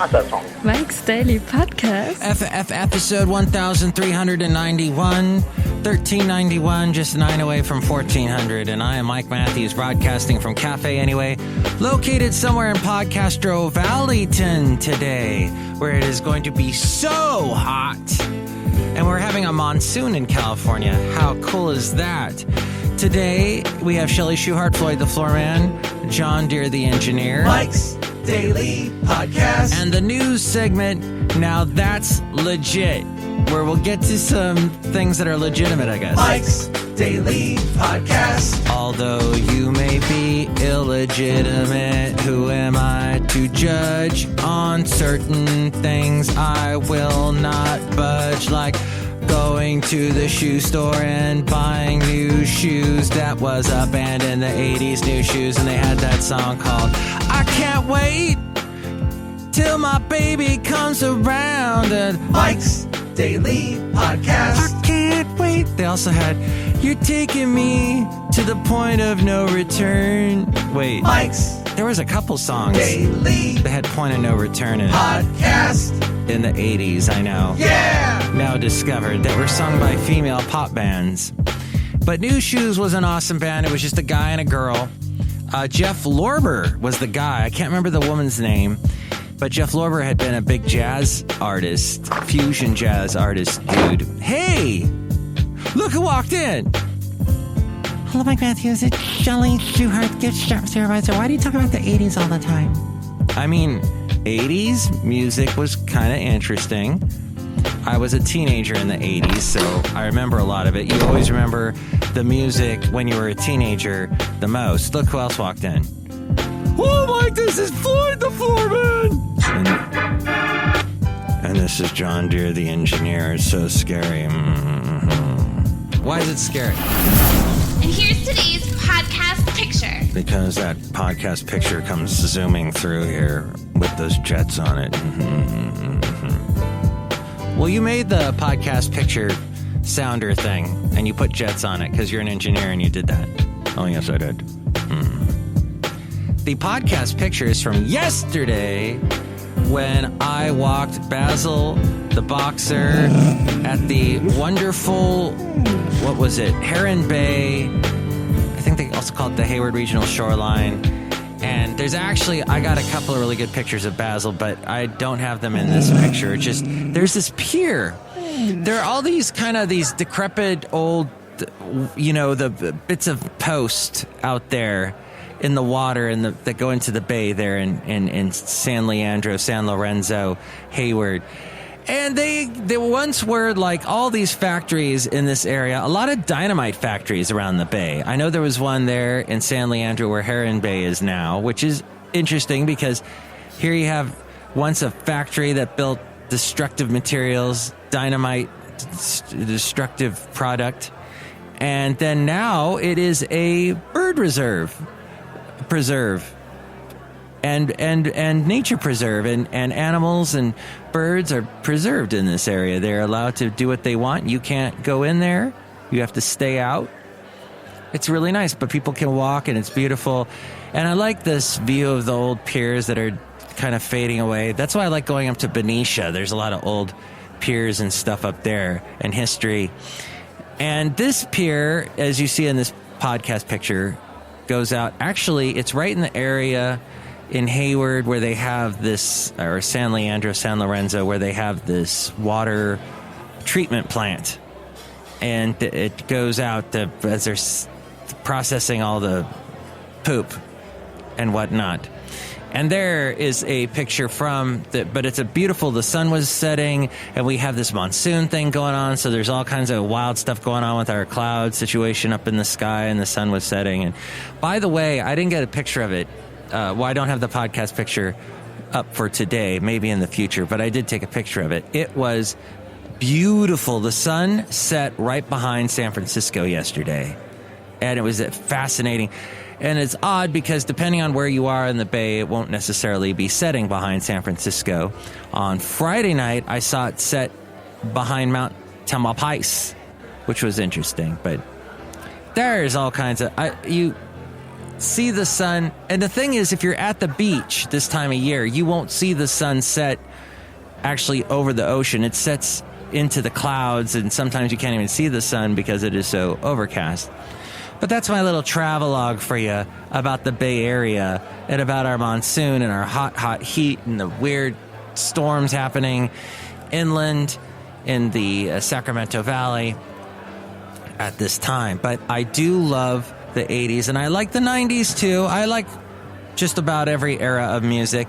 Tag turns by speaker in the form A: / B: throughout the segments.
A: What's that song?
B: Mike's Daily Podcast.
C: Episode 1391, 1391, just 9 away from 1400. And I am Mike Matthews, broadcasting from Cafe Anyway, located somewhere in Podcastro Valleyton today, where it is going to be so hot. And we're having a monsoon in California. How cool is that? Today, we have Shelley Schuhart, Floyd the Floorman, John Deere the Engineer,
D: Mike's Daily Podcast,
C: and the news segment, Now That's Legit, where we'll get to some things that are legitimate, I guess.
D: Mike's Daily Podcast.
C: Although you may be illegitimate, who am I to judge on certain things? I will not budge, like going to the shoe store and buying new shoes. That was a band in the 80s, New Shoes, and they had that song called I Can't Wait Till My Baby Comes Around. And
D: Mike's Daily Podcast.
C: I can't wait. They also had You're Taking Me to the Point of No Return. Wait,
D: Mike's
C: there was a couple songs
D: Daily
C: that had Point of No Return in it.
D: Podcast.
C: In the 80s, I know.
D: Yeah!
C: Now discovered that were sung by female pop bands. But New Shoes was an awesome band. It was just a guy and a girl. Jeff Lorber was the guy. I can't remember the woman's name. But Jeff Lorber had been a big jazz artist, fusion jazz artist dude. Hey! Look who walked in!
E: Hello, Mike Matthews. It's Shelley Schuhart, gift shop supervisor. Why do you talk about the 80s all the time?
C: I mean, 80s music was kind of interesting. I was a teenager in the 80s, so I remember a lot of it. You always remember the music when you were a teenager the most. Look who else walked in. Oh, Mike, this is Floyd the Floorman! And this is John Deere the Engineer. It's so scary. Mm-hmm. Why is it scary?
F: And here's today's podcast picture.
C: Because that podcast picture comes zooming through here with those jets on it. Well, you made the podcast picture sounder thing, and you put jets on it because you're an engineer and you did that. Oh, yes, I did. The podcast picture is from yesterday when I walked Basil, the boxer, at the wonderful, what was it, Heron Bay. I think they also call it the Hayward Regional Shoreline. And there's actually, I got a couple of really good pictures of Basil, but I don't have them in this picture. It's just, there's this pier. There are all these kind of these decrepit old, the bits of post out there in the water and that go into the bay there in San Leandro, San Lorenzo, Hayward. And they once were like all these factories in this area, a lot of dynamite factories around the bay. I know there was one there in San Leandro where Heron Bay is now, which is interesting because here you have once a factory that built destructive materials, dynamite, destructive product. And then now it is a bird preserve. And nature preserve, and animals and birds are preserved in this area. They're allowed to do what they want. You can't go in there. You have to stay out. It's really nice, but people can walk, and it's beautiful. And I like this view of the old piers that are kind of fading away. That's why I like going up to Benicia. There's a lot of old piers and stuff up there, and history. And this pier, as you see in this podcast picture, goes out. Actually, it's right in the area in Hayward where they have this, or San Leandro, San Lorenzo, where they have this water treatment plant. And it goes out as they're processing all the poop and whatnot. And there is a picture but it's the sun was setting, and we have this monsoon thing going on, so there's all kinds of wild stuff going on with our cloud situation up in the sky, and the sun was setting. And by the way, I didn't get a picture of it. I don't have the podcast picture up for today, maybe in the future, but I did take a picture of it. It was beautiful. The sun set right behind San Francisco yesterday, and it was fascinating. And it's odd because depending on where you are in the bay, it won't necessarily be setting behind San Francisco. On Friday night, I saw it set behind Mount Tamalpais, which was interesting. But there's all kinds of... see the sun. And the thing is, if you're at the beach this time of year, you won't see the sun set actually over the ocean. It sets into the clouds, and sometimes you can't even see the sun because it is so overcast. But that's my little travelogue for you about the Bay Area and about our monsoon and our hot, hot heat and the weird storms happening inland in the Sacramento Valley at this time. But I do love the 80s, and I like the 90s too. I like just about every era of music.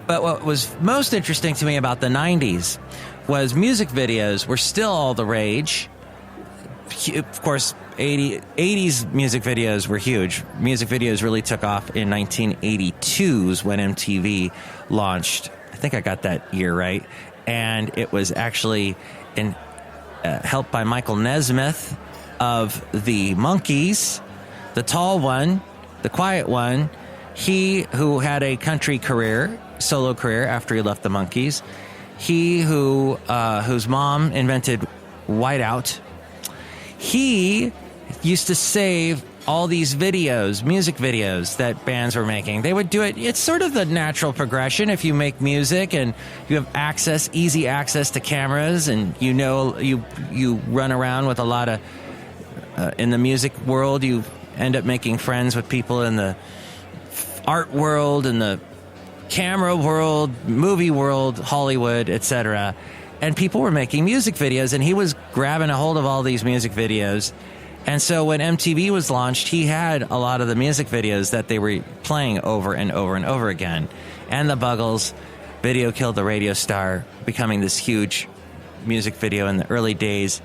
C: But what was most interesting to me about the 90s was music videos were still all the rage. Of course, 80s music videos were huge. Music videos really took off in 1982 when MTV launched. I think I got that year right. And it was actually helped by Michael Nesmith of the MIKEs, the tall one, the quiet one. He who had a country career, solo career after he left the MIKEs. He whose mom invented whiteout. He used to save all these videos, music videos that bands were making. They would do it. It's sort of the natural progression. If you make music and you have access, easy access to cameras, and you run around with a lot of, in the music world, you end up making friends with people in the art world, in the camera world, movie world, Hollywood, etc. And people were making music videos, and he was grabbing a hold of all these music videos. And so when MTV was launched, he had a lot of the music videos that they were playing over and over and over again. And the Buggles, Video Killed the Radio Star, becoming this huge music video in the early days.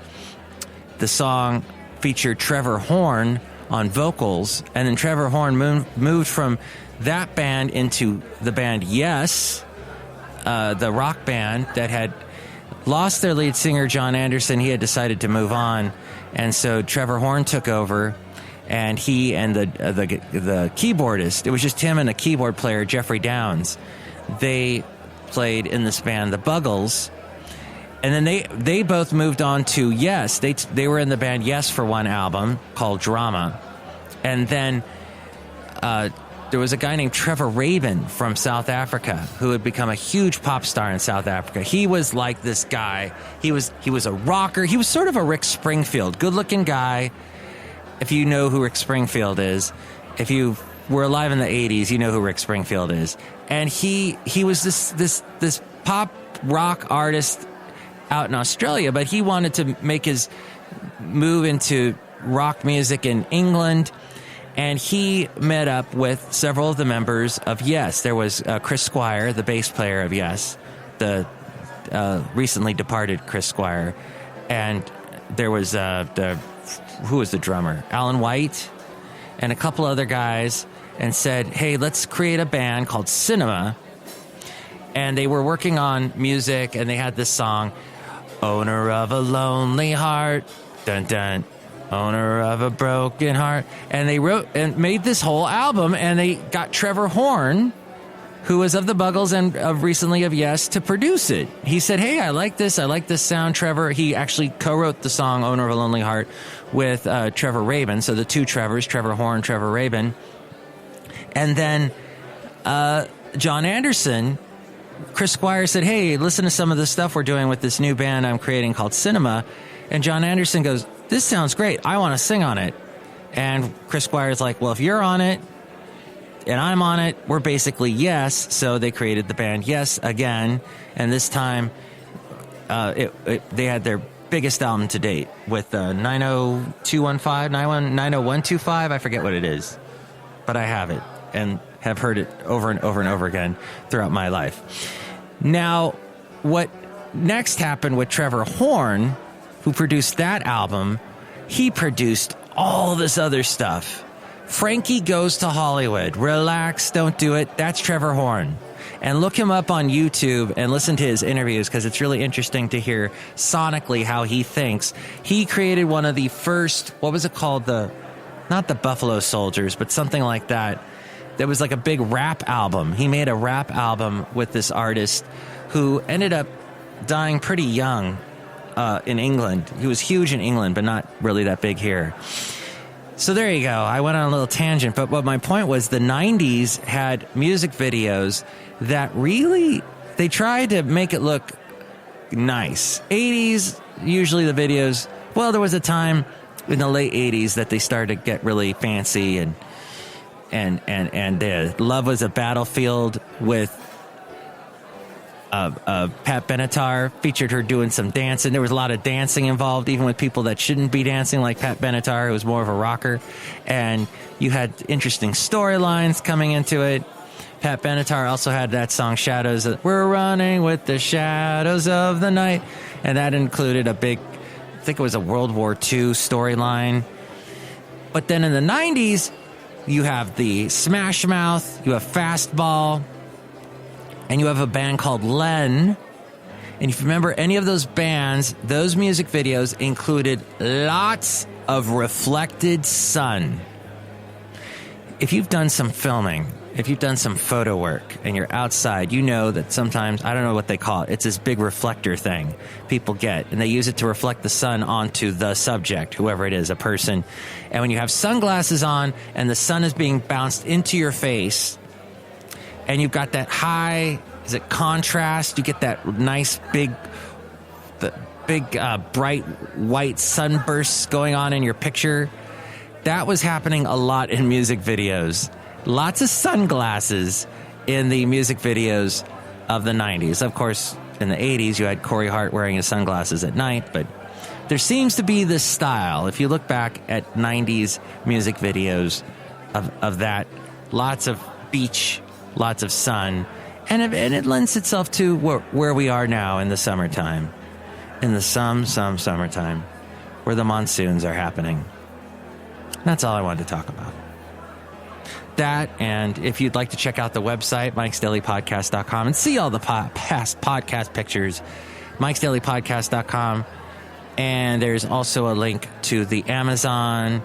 C: The song featured Trevor Horn on vocals, and then Trevor Horn moved from that band into the band Yes, the rock band that had lost their lead singer, John Anderson. He had decided to move on, and so Trevor Horn took over, and he and the keyboardist, it was just him and a keyboard player, Jeffrey Downs. They played in this band, the Buggles, and then they both moved on to Yes. They were in the band Yes for one album called Drama, and then there was a guy named Trevor Rabin from South Africa who had become a huge pop star in South Africa. He was like this guy. He was a rocker. He was sort of a Rick Springfield, good-looking guy. If you know who Rick Springfield is, if you were alive in the 80s, you know who Rick Springfield is. And he was this pop rock artist out in Australia, but he wanted to make his move into rock music in England. And he met up with several of the members of Yes. There was Chris Squire, the bass player of Yes, the recently departed Chris Squire. And there was who was the drummer? Alan White and a couple other guys, and said, hey, let's create a band called Cinema. And they were working on music, and they had this song, Owner of a Lonely Heart, dun dun, owner of a broken heart. And they wrote and made this whole album, and they got Trevor Horn, who was of the Buggles and recently of Yes, to produce it. He said, hey, I like this sound, Trevor. He actually co-wrote the song Owner of a Lonely Heart with Trevor Rabin. So the two Trevors, Trevor Horn, Trevor Rabin. And then John Anderson, Chris Squire said, hey, listen to some of the stuff we're doing with this new band I'm creating called Cinema. And John Anderson goes, this sounds great. I want to sing on it. And Chris Squire's like, well, if you're on it and I'm on it, we're basically Yes. So they created the band Yes again. And this time they had their biggest album to date with 90215, 90125. I forget what it is, but I have it and have heard it over and over and over again throughout my life. Now, what next happened with Trevor Horn, who produced that album, he produced all this other stuff. Frankie Goes to Hollywood. Relax, don't do it. That's Trevor Horn. And look him up on YouTube and listen to his interviews, because it's really interesting to hear sonically how he thinks. He created one of the first, what was it called? Not the Buffalo Soldiers, but something like that. That was like a big rap album. He made a rap album with this artist who ended up dying pretty young in England. He was huge in England, but not really that big here. So there you go. I went on a little tangent, but what my point was, the 90s had music videos that really, they tried to make it look nice. 80s, usually the videos, well, there was a time in the late 80s that they started to get really fancy and Love Was a Battlefield with Pat Benatar, featured her doing some dancing. There was a lot of dancing involved, even with people that shouldn't be dancing, like Pat Benatar, who was more of a rocker. And you had interesting storylines coming into it. Pat Benatar also had that song Shadows. We're running with the shadows of the night. And that included a big, I think it was a World War II storyline. But then in the 90s, you have the Smash Mouth, you have Fastball, and you have a band called Len. And if you remember any of those bands, those music videos included lots of reflected sun. If you've done some filming, if you've done some photo work and you're outside, you know that sometimes, I don't know what they call it, it's this big reflector thing people get, and they use it to reflect the sun onto the subject, whoever it is, a person. And when you have sunglasses on and the sun is being bounced into your face, and you've got that high, is it contrast? You get that nice big bright white sunbursts going on in your picture. That was happening a lot in music videos. Lots of sunglasses in the music videos of the 90s. Of course, in the 80s, you had Corey Hart wearing his sunglasses at night, but there seems to be this style. If you look back at 90s music videos of that, lots of beach, lots of sun, and it lends itself to where we are now in the summertime, in the summertime, where the monsoons are happening. That's all I wanted to talk about. That, and if you'd like to check out the website, MIKEs-DAILY-PODCAST.com, and see all the past podcast pictures, MIKES-DAILY-PODCAST.com, and there's also a link to the Amazon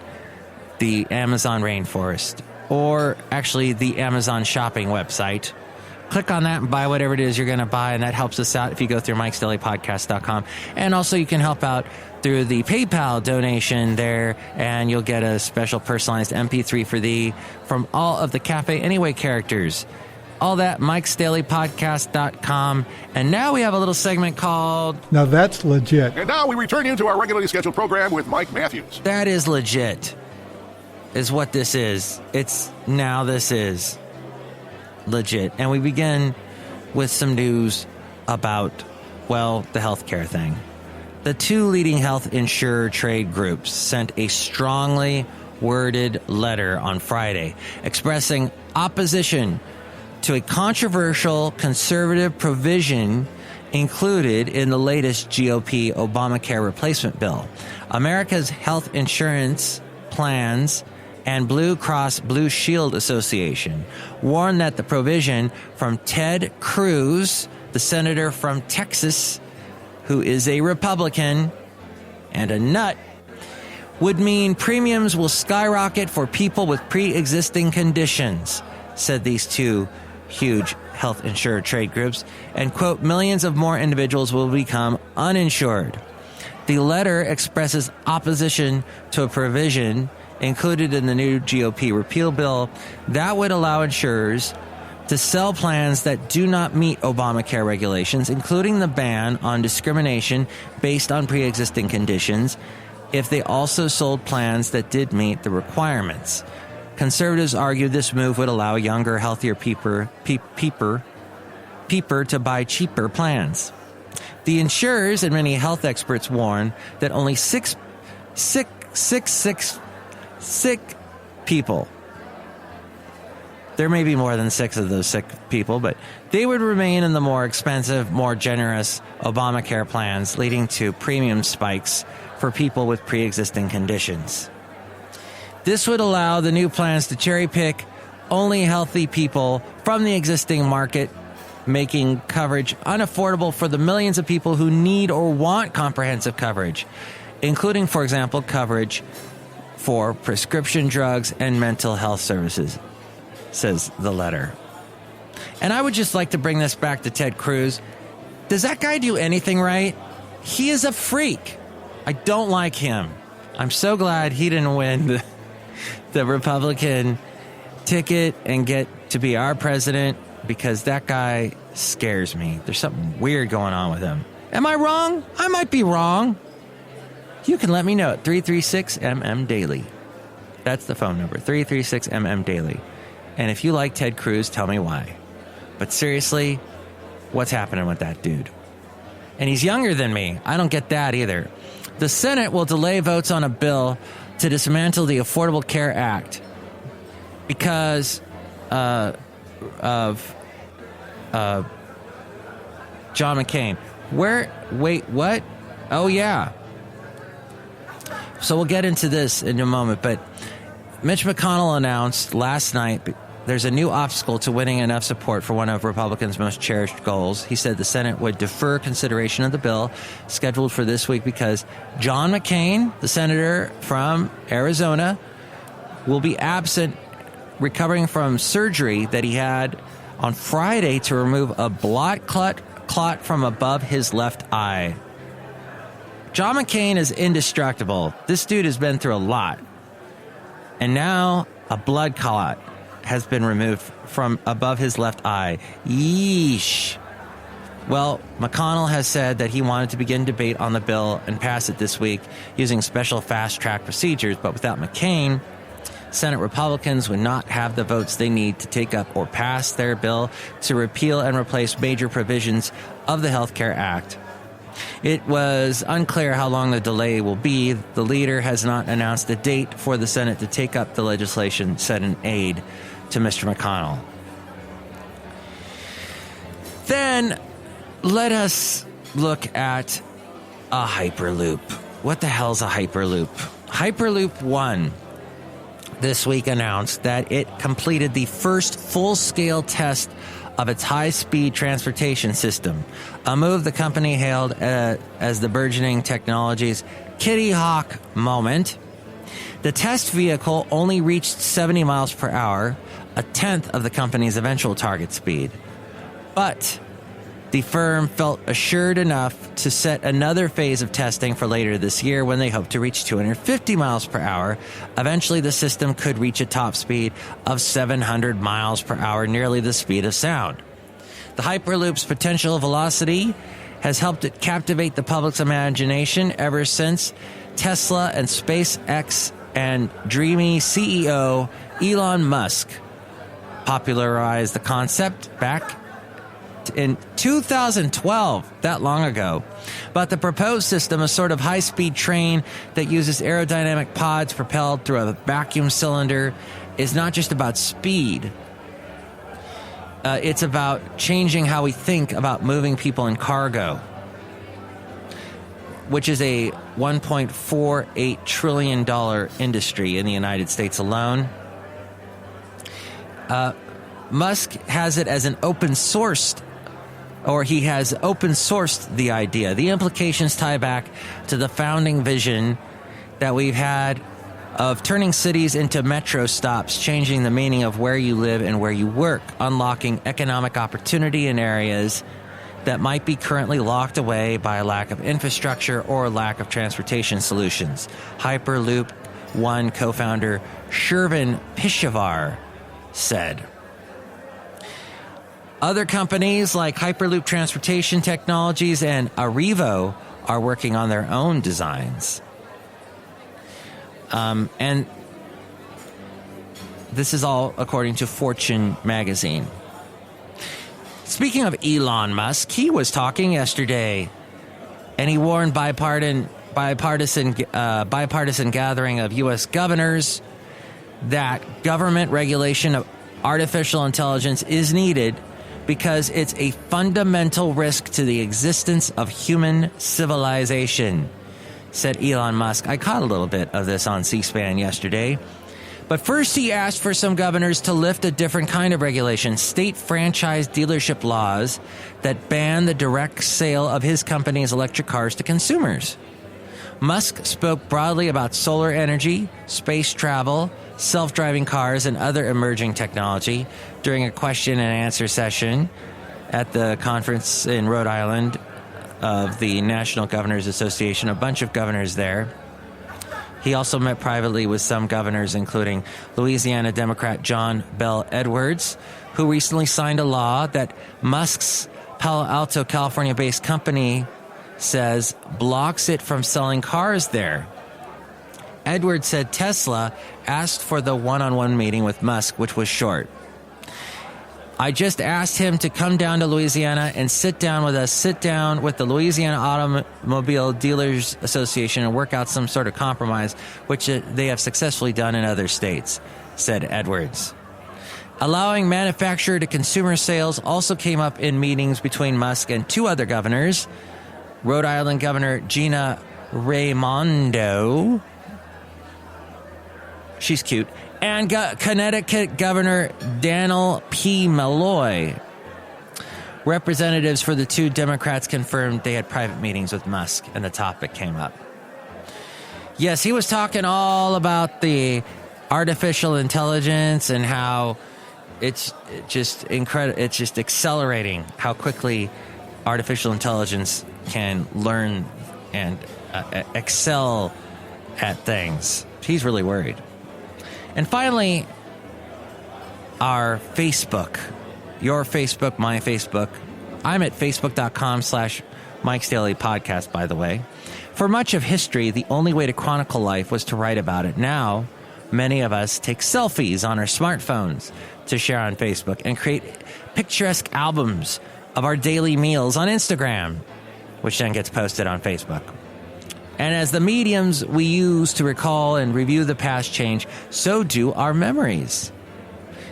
C: rainforest, or actually the Amazon shopping website. Click on that and buy whatever it is you're going to buy, and that helps us out if you go through MIKES-DAILY-PODCAST.com. And also you can help out through the PayPal donation there, and you'll get a special personalized MP3 for thee from all of the Cafe Anyway characters. All that, MIKES-DAILY-PODCAST.com. And now we have a little segment called...
A: Now that's legit.
G: And now we return you to our regularly scheduled program with Mike Matthews.
C: That is legit, is what this is. This is legit. And we begin with some news about, well, the healthcare thing. The two leading health insurer trade groups sent a strongly worded letter on Friday expressing opposition to a controversial conservative provision included in the latest GOP Obamacare replacement bill. America's health insurance plans and Blue Cross Blue Shield Association warned that the provision from Ted Cruz, the senator from Texas, who is a Republican and a nut, would mean premiums will skyrocket for people with pre-existing conditions, said these two huge health insurer trade groups, and, quote, millions of more individuals will become uninsured. The letter expresses opposition to a provision included in the new GOP repeal bill that would allow insurers to sell plans that do not meet Obamacare regulations, including the ban on discrimination based on pre-existing conditions, if they also sold plans that did meet the requirements. Conservatives argued this move would allow younger, healthier people to buy cheaper plans. The insurers and many health experts warn that only sick people, there may be more than 6 of those sick people, but they would remain in the more expensive, more generous Obamacare plans, leading to premium spikes for people with pre-existing conditions. This would allow the new plans to cherry-pick only healthy people from the existing market, making coverage unaffordable for the millions of people who need or want comprehensive coverage, including, for example, coverage for prescription drugs and mental health services, says the letter. And I would just like to bring this back to Ted Cruz. Does that guy do anything right? He is a freak. I don't like him. I'm so glad he didn't win the Republican ticket and get to be our president, because that guy scares me. There's something weird going on with him. Am I wrong? I might be wrong. You can let me know at 336-MM-DAILY. That's the phone number, 336-MM-DAILY. And if you like Ted Cruz, tell me why. But seriously, what's happening with that dude? And he's younger than me. I don't get that either. The Senate will delay votes on a bill to dismantle the Affordable Care Act because of John McCain. Wait, what? Oh, yeah. So we'll get into this in a moment, but Mitch McConnell announced last night there's a new obstacle to winning enough support for one of Republicans' most cherished goals. He said the Senate would defer consideration of the bill scheduled for this week because John McCain, the senator from Arizona, will be absent, recovering from surgery that he had on Friday to remove a blood clot from above his left eye. John McCain is indestructible. This dude has been through a lot. And now a blood clot has been removed from above his left eye. Yeesh. Well, McConnell has said that he wanted to begin debate on the bill and pass it this week using special fast-track procedures, but without McCain, Senate Republicans would not have the votes they need to take up or pass their bill to repeal and replace major provisions of the Health Care Act. It was unclear how long the delay will be. The leader has not announced a date for the Senate to take up the legislation, said an aide to Mr. McConnell. Then let us look at a Hyperloop. What the hell's a Hyperloop? Hyperloop 1 this week announced that it completed the first full-scale test of its high-speed transportation system, a move the company hailed as the burgeoning technology's Kitty Hawk moment. The test vehicle only reached 70 miles per hour, a tenth of the company's eventual target speed. But the firm felt assured enough to set another phase of testing for later this year when they hope to reach 250 miles per hour. Eventually, the system could reach a top speed of 700 miles per hour, nearly the speed of sound. The Hyperloop's potential velocity has helped it captivate the public's imagination ever since Tesla and SpaceX and dreamy CEO Elon Musk popularized the concept back in 2012, that long ago. But the proposed system, a sort of high-speed train that uses aerodynamic pods propelled through a vacuum cylinder, is not just about speed. It's about changing how we think about moving people and cargo, which is a $1.48 trillion industry in the United States alone. Musk has it as an open-sourced, or he has open-sourced the idea. The implications tie back to the founding vision that we've had of turning cities into metro stops, changing the meaning of where you live and where you work, unlocking economic opportunity in areas that might be currently locked away by a lack of infrastructure or lack of transportation solutions. Hyperloop One co-founder Shervin Pishavar said. Other companies like Hyperloop Transportation Technologies and Arrivo are working on their own designs. And this is all according to Fortune magazine. Speaking of Elon Musk, he was talking yesterday, and he warned bipartisan gathering of U.S. governors that government regulation of artificial intelligence is needed because it's a fundamental risk to the existence of human civilization, said Elon Musk. I caught a little bit of this on C-SPAN yesterday. But first, he asked for some governors to lift a different kind of regulation, state franchise dealership laws that ban the direct sale of his company's electric cars to consumers. Musk spoke broadly about solar energy, space travel, self-driving cars, and other emerging technology during a question and answer session at the conference in Rhode Island of the National Governors Association. A bunch of governors there. He also met privately with some governors, including Louisiana Democrat John Bel Edwards, who recently signed a law that Musk's Palo Alto, California-based company says blocks it from selling cars there. Edwards said Tesla asked for the one-on-one meeting with Musk, which was short. I just asked him to come down to Louisiana and sit down with the Louisiana Automobile Dealers Association and work out some sort of compromise, which they have successfully done in other states, said Edwards. Allowing manufacturer to consumer sales also came up in meetings between Musk and two other governors, Rhode Island Governor Gina Raimondo, she's cute, and Connecticut Governor Daniel P. Malloy. Representatives for the two Democrats confirmed they had private meetings with Musk, and the topic came up. Yes, he was talking all about the artificial intelligence and how it's just incredible. It's just accelerating how quickly artificial intelligence can learn and excel at things. He's really worried. And finally, our Facebook, your Facebook, my Facebook. I'm at facebook.com/MIKEs-DAILY-Podcast, by the way. For much of history, the only way to chronicle life was to write about it. Now, many of us take selfies on our smartphones to share on Facebook and create picturesque albums of our daily meals on Instagram, which then gets posted on Facebook. And as the mediums we use to recall and review the past change, so do our memories.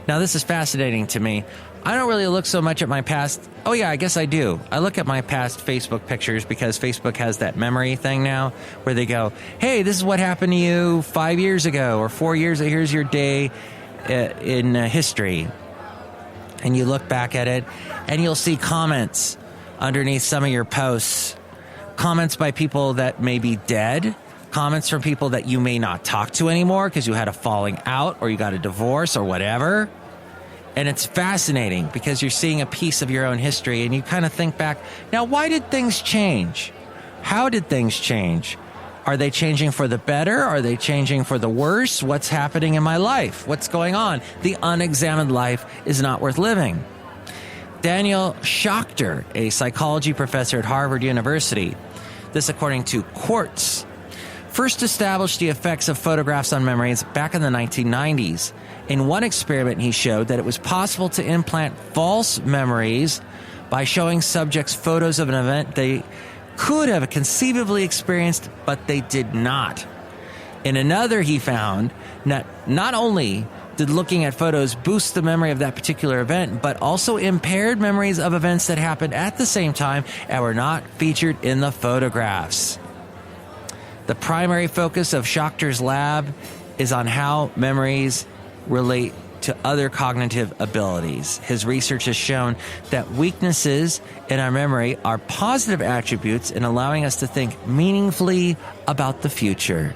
C: Now, this is fascinating to me. I don't really look so much at my past. Oh, yeah, I guess I do. I look at my past Facebook pictures because Facebook has that memory thing now where they go, hey, this is what happened to you 5 years ago or 4 years ago. Here's your day in history. And you look back at it and you'll see comments underneath some of your posts. Comments by people that may be dead, comments from people that you may not talk to anymore because you had a falling out or you got a divorce or whatever. And it's fascinating because you're seeing a piece of your own history and you kind of think back, now, why did things change? How did things change? Are they changing for the better? Are they changing for the worse? What's happening in my life? What's going on? The unexamined life is not worth living. Daniel Schachter, a psychology professor at Harvard University, this according to Quartz, first established the effects of photographs on memories back in the 1990s. In one experiment, he showed that it was possible to implant false memories by showing subjects photos of an event they could have conceivably experienced, but they did not. In another, he found that not only did looking at photos boost the memory of that particular event, but also impaired memories of events that happened at the same time and were not featured in the photographs. The primary focus of Schachter's lab is on how memories relate to other cognitive abilities. His research has shown that weaknesses in our memory are positive attributes in allowing us to think meaningfully about the future.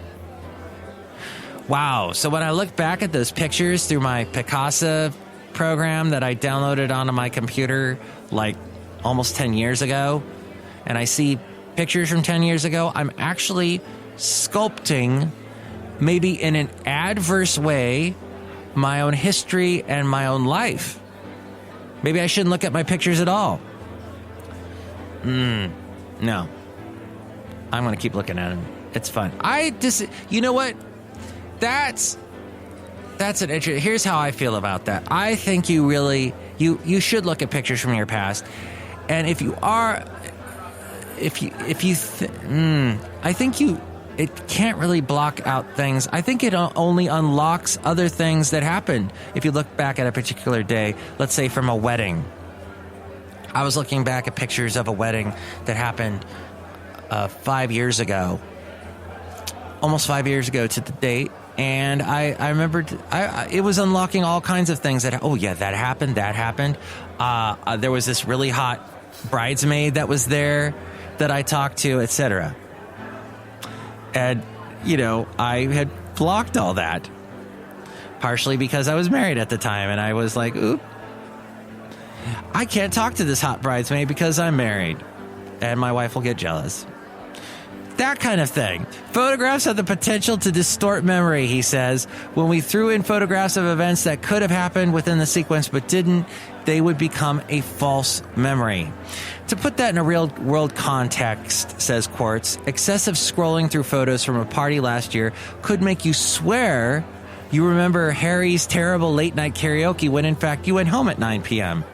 C: Wow. So when I look back at those pictures through my Picasa program that I downloaded onto my computer like almost 10 years ago, and I see pictures from 10 years ago, I'm actually sculpting, maybe in an adverse way, my own history and my own life. Maybe I shouldn't look at my pictures at all. No. I'm going to keep looking at them. It's fun. You know what? That's an interesting. Here's how I feel about that. I think you really you should look at pictures from your past, and I think it can't really block out things. I think it only unlocks other things that happened. If you look back at a particular day, let's say from a wedding. I was looking back at pictures of a wedding that happened 5 years ago, almost 5 years ago to the date. And I remembered it was unlocking all kinds of things that happened. There was this really hot bridesmaid that was there that I talked to, etc. And, I had blocked all that, partially because I was married at the time. And I was like, oop, I can't talk to this hot bridesmaid because I'm married and my wife will get jealous. That kind of thing. Photographs have the potential to distort memory, he says. When we threw in photographs of events that could have happened within the sequence but didn't, they would become a false memory. To put that in a real-world context, says Quartz, excessive scrolling through photos from a party last year could make you swear you remember Harry's terrible late-night karaoke when, in fact, you went home at 9 p.m.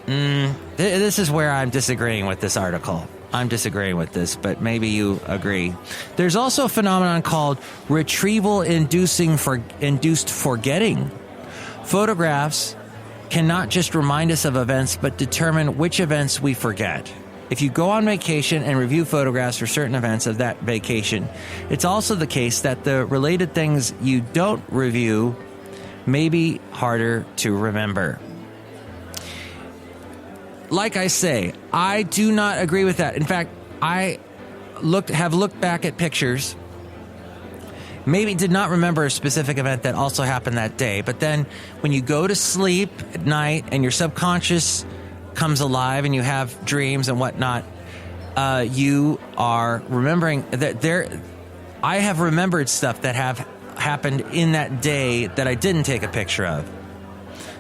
C: This is where I'm disagreeing with this article. I'm disagreeing with this, but maybe you agree. There's also a phenomenon called retrieval-induced forgetting. Photographs cannot just remind us of events, but determine which events we forget. If you go on vacation and review photographs for certain events of that vacation, it's also the case that the related things you don't review may be harder to remember. Like I say, I do not agree with that. In fact, I have looked back at pictures, maybe did not remember a specific event that also happened that day, but then when you go to sleep at night and your subconscious comes alive and you have dreams and whatnot, you are remembering that I have remembered stuff that have happened in that day that I didn't take a picture of.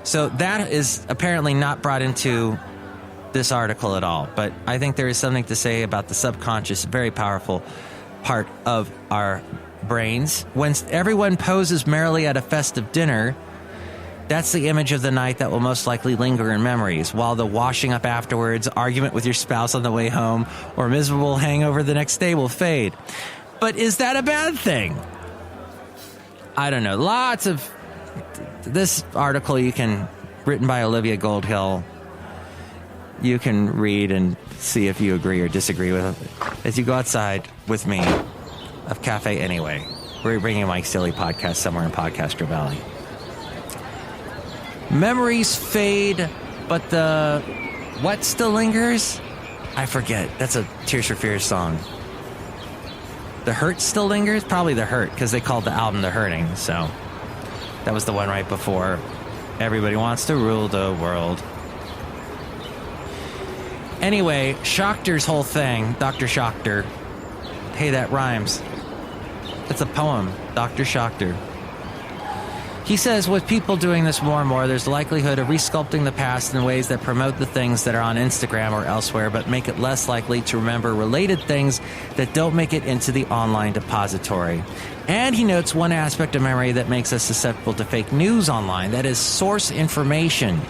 C: So that is apparently not brought into this article at all, but I think there is something to say about the subconscious, very powerful part of our brains. When everyone poses merrily at a festive dinner, that's the image of the night that will most likely linger in memories, while the washing up afterwards, argument with your spouse on the way home, or miserable hangover the next day will fade. But is that a bad thing? I don't know. Lots of this article written by Olivia Goldhill, you can read and see if you agree or disagree with it as you go outside with me of Cafe Anyway. We're bringing Mike's Daily Podcast somewhere in Podcaster Valley. Memories fade, but the what still lingers? I forget. That's a Tears for Fears song. The Hurt still lingers? Probably The Hurt, because they called the album The Hurting. So that was the one right before Everybody Wants to Rule the World. Anyway, Schachter's whole thing, Dr. Schachter. Hey, that rhymes. It's a poem, Dr. Schachter. He says, with people doing this more and more, there's the likelihood of resculpting the past in ways that promote the things that are on Instagram or elsewhere, but make it less likely to remember related things that don't make it into the online depository. And he notes one aspect of memory that makes us susceptible to fake news online, that is, source information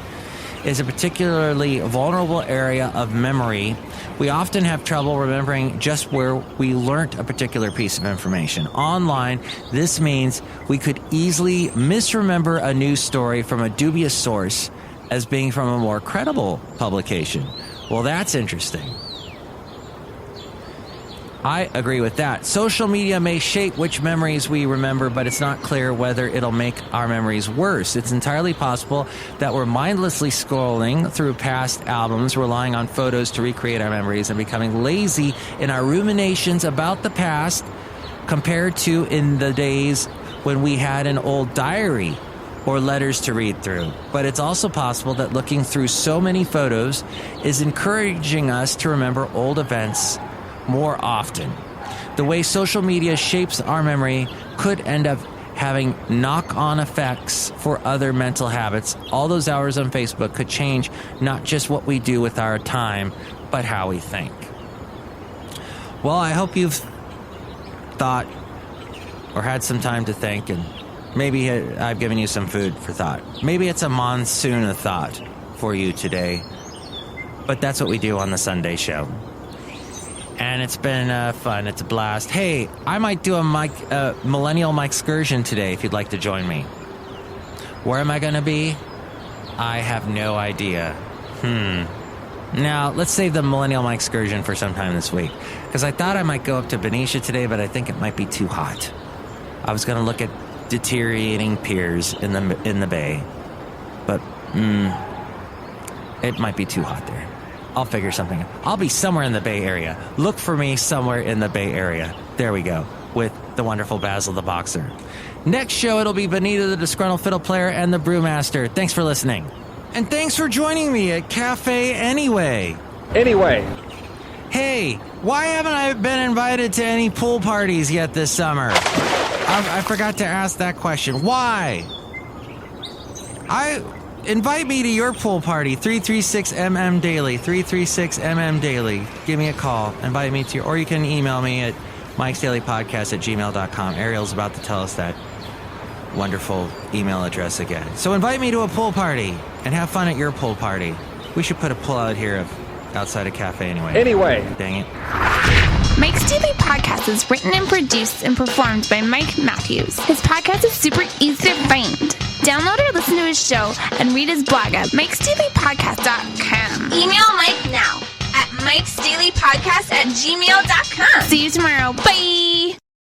C: is a particularly vulnerable area of memory. We often have trouble remembering just where we learnt a particular piece of information. Online, this means we could easily misremember a news story from a dubious source as being from a more credible publication. Well, that's interesting. I agree with that. Social media may shape which memories we remember, but it's not clear whether it'll make our memories worse. It's entirely possible that we're mindlessly scrolling through past albums, relying on photos to recreate our memories, and becoming lazy in our ruminations about the past compared to in the days when we had an old diary or letters to read through. But it's also possible that looking through so many photos is encouraging us to remember old events more often. The way social media shapes our memory could end up having knock-on effects for other mental habits. All those hours on Facebook could change not just what we do with our time, but how we think. Well, I hope you've thought or had some time to think, and maybe I've given you some food for thought. Maybe it's a monsoon of thought for you today, but that's what we do on the Sunday show. And it's been fun. It's a blast. Hey, I might do a Millennial Mike excursion today if you'd like to join me. Where am I going to be? I have no idea. Now, let's save the Millennial Mike excursion for sometime this week. Because I thought I might go up to Benicia today, but I think it might be too hot. I was going to look at deteriorating piers in the bay. But, it might be too hot there. I'll figure something out. I'll be somewhere in the Bay Area. Look for me somewhere in the Bay Area. There we go. With the wonderful Basil the Boxer. Next show, it'll be Benita the Disgruntled Fiddle Player and the Brewmaster. Thanks for listening. And thanks for joining me at Cafe Anyway.
G: Anyway.
C: Hey, Why haven't I been invited to any pool parties yet this summer? I forgot to ask that question. Why? Invite me to your pool party, 336MM Daily, 336MM Daily. Give me a call. Invite me to or you can email me at MIKEs-DAILY-PODCAST@gmail.com. Ariel's about to tell us that wonderful email address again. So invite me to a pool party and have fun at your pool party. We should put a pool out here outside a cafe anyway. Dang it.
F: Mike's Daily Podcast is written and produced and performed by Mike Matthews. His podcast is super easy to find. Download or listen to his show and read his blog at MIKEs-DAILY-PODCAST.com. Email Mike now at MIKEs-DAILY-PODCAST@gmail.com. See you tomorrow. Bye!